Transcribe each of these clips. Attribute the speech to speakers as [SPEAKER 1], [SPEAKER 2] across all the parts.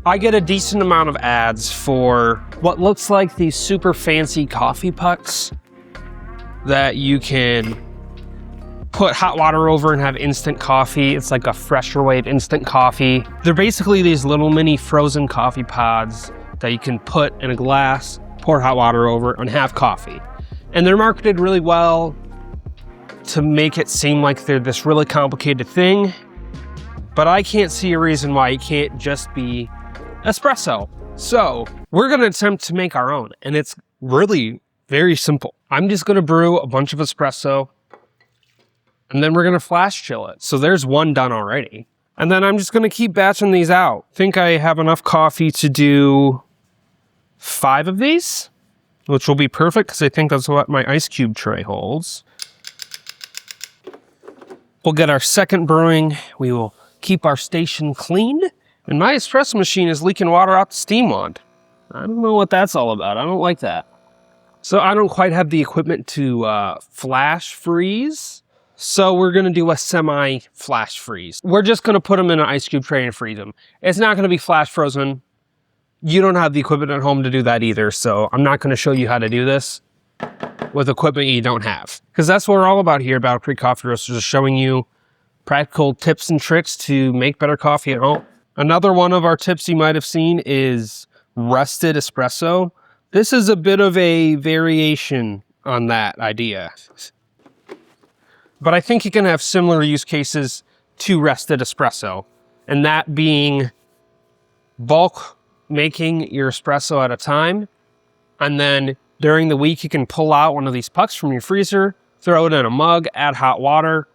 [SPEAKER 1] I get a decent amount of ads for what looks like these super fancy coffee pucks that you can put hot water over and have instant coffee. It's like a fresher way of instant coffee. They're basically these little mini frozen coffee pods that you can put in a glass, pour hot water over, and have coffee. And they're marketed really well to make it seem like they're this really complicated thing, but I can't see a reason why it can't just be espresso. So we're gonna attempt to make our own, and it's really very simple. I'm just gonna brew a bunch of espresso, and then we're gonna flash chill it. So there's one done already. And then I'm just gonna keep batching these out. I think I have enough coffee to do 5 of these, which will be perfect because I think that's what my ice cube tray holds. We'll get our second brewing. We will keep our station clean. And my espresso machine is leaking water out the steam wand. I don't know what that's all about. I don't like that. So I don't quite have the equipment to flash freeze. So we're gonna do a semi-flash freeze. We're just gonna put them in an ice cube tray and freeze them. It's not gonna be flash frozen. You don't have the equipment at home to do that either, so I'm not gonna show you how to do this with equipment you don't have. Because that's what we're all about here, Battle Creek Coffee Roasters, is showing you practical tips and tricks to make better coffee at home. Another one of our tips you might have seen is rested espresso. This is a bit of a variation on that idea. But I think you can have similar use cases to rested espresso, and that being bulk making your espresso at a time, and then during the week you can pull out one of these pucks from your freezer, throw it in a mug, add hot water,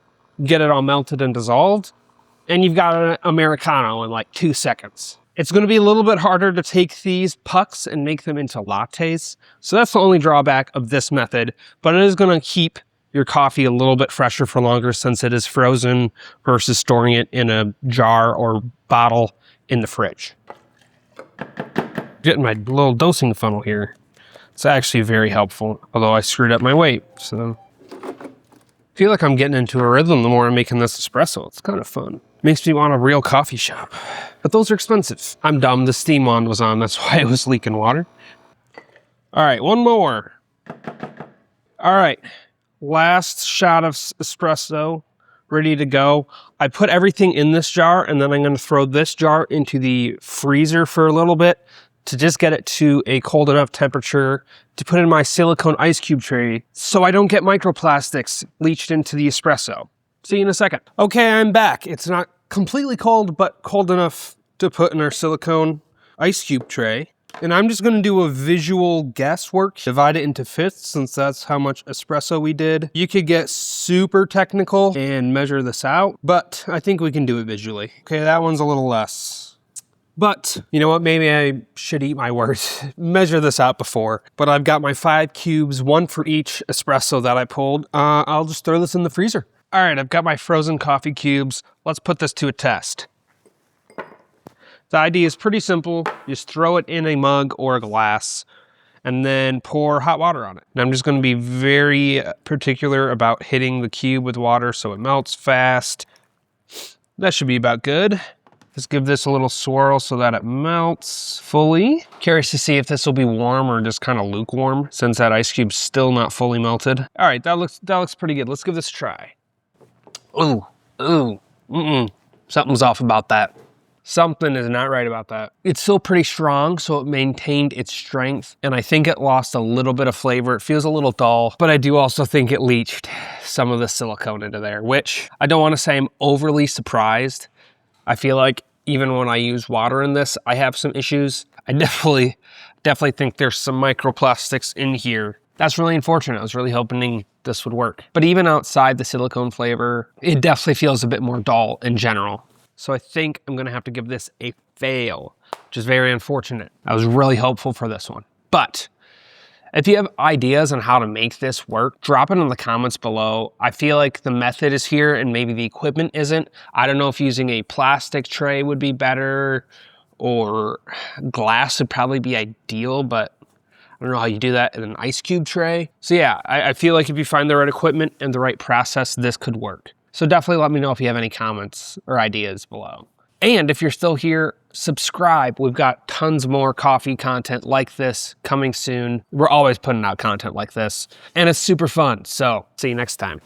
[SPEAKER 1] get it all melted and dissolved, and you've got an Americano in like 2 seconds. It's going to be a little bit harder to take these pucks and make them into lattes, so that's the only drawback of this method, but it is going to keep your coffee a little bit fresher for longer since it is frozen versus storing it in a jar or bottle in the fridge. Getting my little dosing funnel here. It's actually very helpful, although I screwed up my weight, so. I feel like I'm getting into a rhythm the more I'm making this espresso. It's kind of fun. Makes me want a real coffee shop, but those are expensive. I'm dumb, the steam wand was on, that's why it was leaking water. All right, one more. All right. Last shot of espresso, ready to go. I put everything in this jar, and then I'm going to throw this jar into the freezer for a little bit to just get it to a cold enough temperature to put in my silicone ice cube tray so I don't get microplastics leached into the espresso. See you in a second. Okay, I'm back. It's not completely cold, but cold enough to put in our silicone ice cube tray. And I'm just gonna do a visual guesswork, divide it into fifths since that's how much espresso we did. You could get super technical and measure this out, but I think we can do it visually. Okay, that one's a little less. But you know what, maybe I should eat my words, measure this out before. But I've got my 5 cubes, 1 for each espresso that I pulled. I'll just throw this in the freezer. All right, I've got my frozen coffee cubes. Let's put this to a test. The idea is pretty simple. Just throw it in a mug or a glass and then pour hot water on it. And I'm just going to be very particular about hitting the cube with water so it melts fast. That should be about good. Just give this a little swirl so that it melts fully. Curious to see if this will be warm or just kind of lukewarm since that ice cube's still not fully melted. All right, that looks pretty good. Let's give this a try. Something's off about that. Something is not right about that. It's still pretty strong, so it maintained its strength, and I think it lost a little bit of flavor. It feels a little dull, but I do also think it leached some of the silicone into there, which I don't want to say I'm overly surprised. I feel like even when I use water in this, I have some issues. I definitely think there's some microplastics in here. That's really unfortunate. I was really hoping this would work. But even outside the silicone flavor, it definitely feels a bit more dull in general. So I think I'm gonna have to give this a fail, which is very unfortunate. I was really hopeful for this one. But if you have ideas on how to make this work, drop it in the comments below. I feel like the method is here and maybe the equipment isn't. I don't know if using a plastic tray would be better or glass would probably be ideal, but I don't know how you do that in an ice cube tray. So yeah, I feel like if you find the right equipment and the right process, this could work. So definitely let me know if you have any comments or ideas below. And if you're still here, subscribe. We've got tons more coffee content like this coming soon. We're always putting out content like this, and it's super fun. So see you next time.